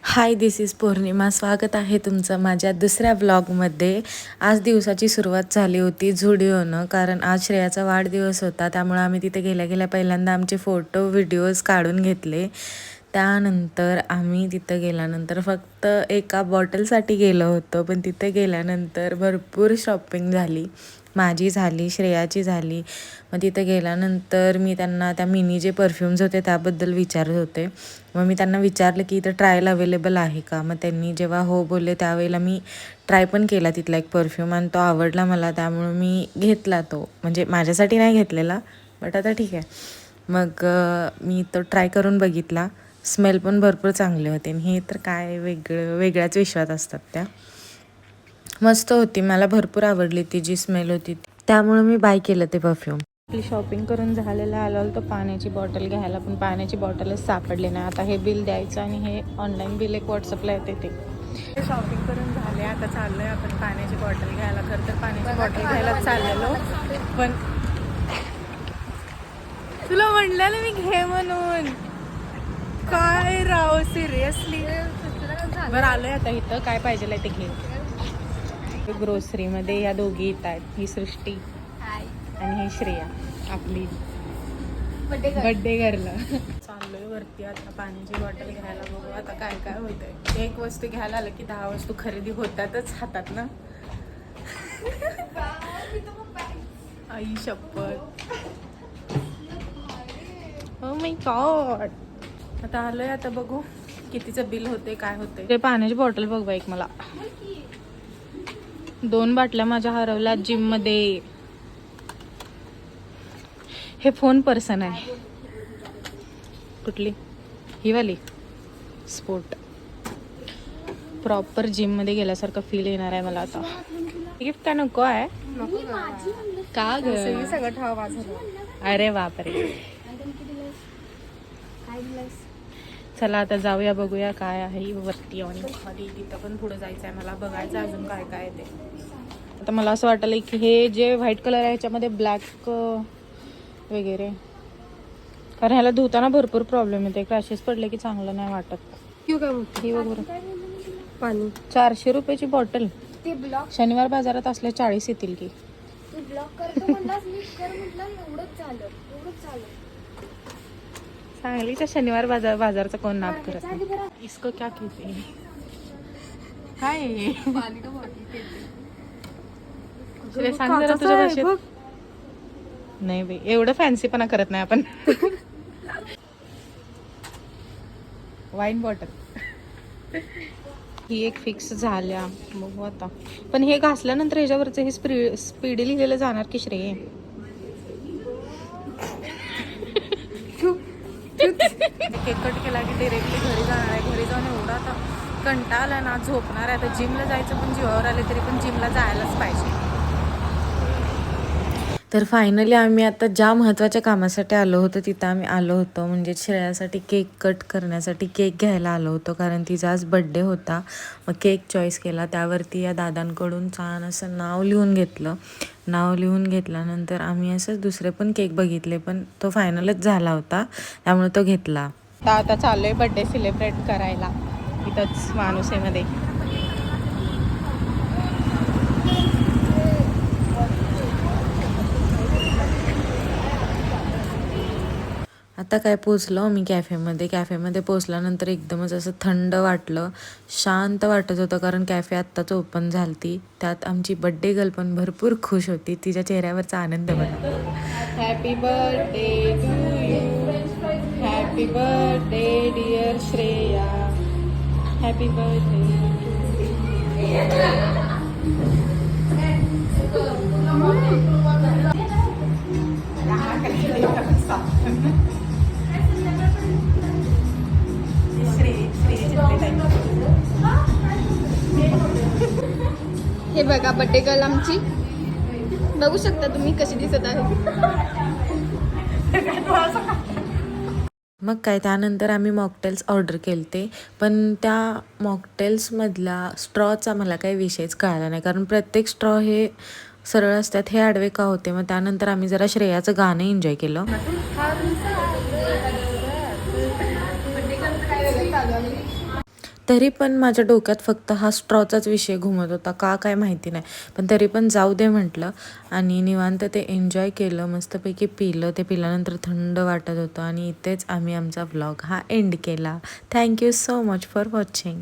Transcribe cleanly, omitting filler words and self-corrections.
हाय, दिस is पौर्णिमा. स्वागत आहे तुमचं माझ्या दुसऱ्या व्लॉगमध्ये. आज दिवसाची सुरुवात झाली होती झुडिओनं, कारण आज श्रेयाचा वाढदिवस होता. त्यामुळे आम्ही तिथे गेल्या गेल्या पहिल्यांदा आमचे फोटो व्हिडिओज काढून घेतले. त्यानंतर आम्ही तिथं गेल्यानंतर फक्त एका बॉटलसाठी गेलो होतो, पण तिथे गेल्यानंतर भरपूर शॉपिंग झाली. माझी झाली, श्रेयाची झाली. मग तिथे गेल्यानंतर मी त्यांना त्या मिनी जे परफ्यूम्स होते त्याबद्दल विचारत होते. मग मी त्यांना विचारलं की इथं ट्रायल अवेलेबल आहे का. मग त्यांनी जेव्हा हो बोलले त्यावेळेला मी ट्राय पण केला तिथला एक परफ्यूम आणि तो आवडला मला. त्यामुळे मी घेतला तो. म्हणजे माझ्यासाठी नाही घेतलेला, बट आता ठीक आहे. मग मी तो ट्राय करून बघितला. स्मेल पण भरपूर चांगले होते आणि हे तर काय वेगळ्याच विश्वात असतात त्या. मस्त होती, मला भरपूर आवडली ती जी स्मेल होती त्यामुळे मी बाय केलं ते परफ्यूम. आपली शॉपिंग करून झालेलं आलो होतो पाण्याची बॉटल घ्यायला, पण पाण्याची बॉटलच सापडली नाही. आता हे बिल द्यायचं आणि हे ऑनलाईन बिल एक व्हॉट्सअपला येते ते. शॉपिंग करून झाले, आता चाललो आहे आपण पाण्याची बॉटल घ्यायला. खरं तर पाण्याची बॉटल घ्यायला चाललेलो, पण तुला म्हणलेलं मी घे म्हणून. काय राव, सिरियसली. बरं आलोय आता इथं, काय पाहिजे ते घे. ग्रोसरीमध्ये या दोघी येत आहेत, ही सृष्टी आणि ही श्रेया आपली बड्डे गर्ल. चाललोय वरती आता पाण्याची बॉटल घ्यायला. बघू आता काय काय होतंय. एक वस्तू घ्यायला आलं की 10 वस्तू खरेदी होतातच हातात ना. आई शपथ. Oh my God. आता आलोय, आता बघू कितीचं बिल होते काय होते. ते पाण्याची बॉटल बघ बाई, मला 2 बाटल्या माझ्या हरवल्या जिम मध्ये. हे फोन पर्सन आहे. कुठली? ही वाली स्पोर्ट. प्रॉपर जिम मध्ये गेल्यासारखं फील येणार आहे मला आता. गिफ्ट का नको आहे का ग? सगळं ठेवा माझं. अरे बापरे. चला आता जाऊया, बघूया काय आहे वरती आणि खाली. तिथं पण पुढे जायचं आहे मला, बघायचं अजून काय काय ते. आता मला असं वाटलं की हे जे व्हाईट कलर आहे ह्याच्यामध्ये ब्लॅक वगैरे, कारण ह्याला धुताना भरपूर प्रॉब्लेम येते. क्रॅशेस पडले की चांगलं नाही वाटत. क्यों काय ही बघ पाणी 400 रुपयाची बॉटल. ते ब्लॉक शनिवार बाजारात असले 40 येतील की. तू ब्लॉक करतो म्हणलास, मी कर म्हटलं एवढंच झालं. सांगलीच्या शनिवार बाजारचा कोण नाद करत नाही. इसको क्या कहते हैं? काय आहे? पाणी का बॉटल तुला सांग जरा तुझ्या भाषेत. नाही बाई, एवढं फॅन्सीपणा करत नाही आपण. वाईन बॉटल ही एक फिक्स झाल्या. बघू आता. पण हे घासल्यानंतर ह्याच्यावरचं हे स्पीडी लिहिलेलं जाणार की श्रेय? केक कट केला की डिरेक्टली घरी जाणार आहे. घरी जाऊन एवढा आता कंटाळा आला ना, झोपणार आहे. आता जिमला जायचं पण जीवावर आले तरी पण जिमला जायलाच पाहिजे. तर फायनली आम्ही आता ज्या महत्त्वाच्या कामासाठी आलो होतो तिथं आम्ही आलो होतो. म्हणजे श्रेयासाठी केक कट करण्यासाठी केक घ्यायला आलो होतो, कारण तिचा आज बड्डे होता. मग केक चॉईस केला, त्यावरती या दादांकडून छान असं नाव लिहून घेतलं. नाव लिहून घेतल्यानंतर आम्ही असंच दुसरे पण केक बघितले, पण तो फायनलच झाला होता त्यामुळे तो घेतला. आता चालू आहे बड्डे सेलिब्रेट करायला इथंच मानुसेमध्ये. आता काय पोचलो मी कॅफेमध्ये पोचल्यानंतर एकदमच असं थंड वाटलं, शांत वाटत होतं, कारण कॅफे आत्ताच ओपन झालती. त्यात आमची बड्डे गर्ल पण भरपूर खुश होती, तिच्या चेहऱ्यावरचा आनंद बघा. Happy birthday to you, happy birthday dear Shreya, happy birthday. हे बघा बड्डे गर्ल आमची. बघू शकता तुम्ही कशी दिसत आहे. मग काय, त्यानंतर आम्ही मॉकटेल्स ऑर्डर केलते. पण त्या मॉकटेल्समधला स्ट्रॉचा मला काही विषयच कळाला नाही, कारण प्रत्येक स्ट्रॉ हे सरळ असतात, हे आडवे का होते. मग त्यानंतर आम्ही जरा श्रेयाचं गाणं एन्जॉय केलं. तरी पण माझ्या डोक्यात फक्त हा स्ट्रॉचाच विषय घुमत होता, का काय माहिती नाही. पण तरी पण जाऊ दे म्हटलं आणि निवांत ते एन्जॉय केलं, मस्तपैकी पिलं. ते पिल्यानंतर थंड वाटत होतं आणि इथेच आम्ही आमचा व्लॉग हा एंड केला. Thank you so much for watching.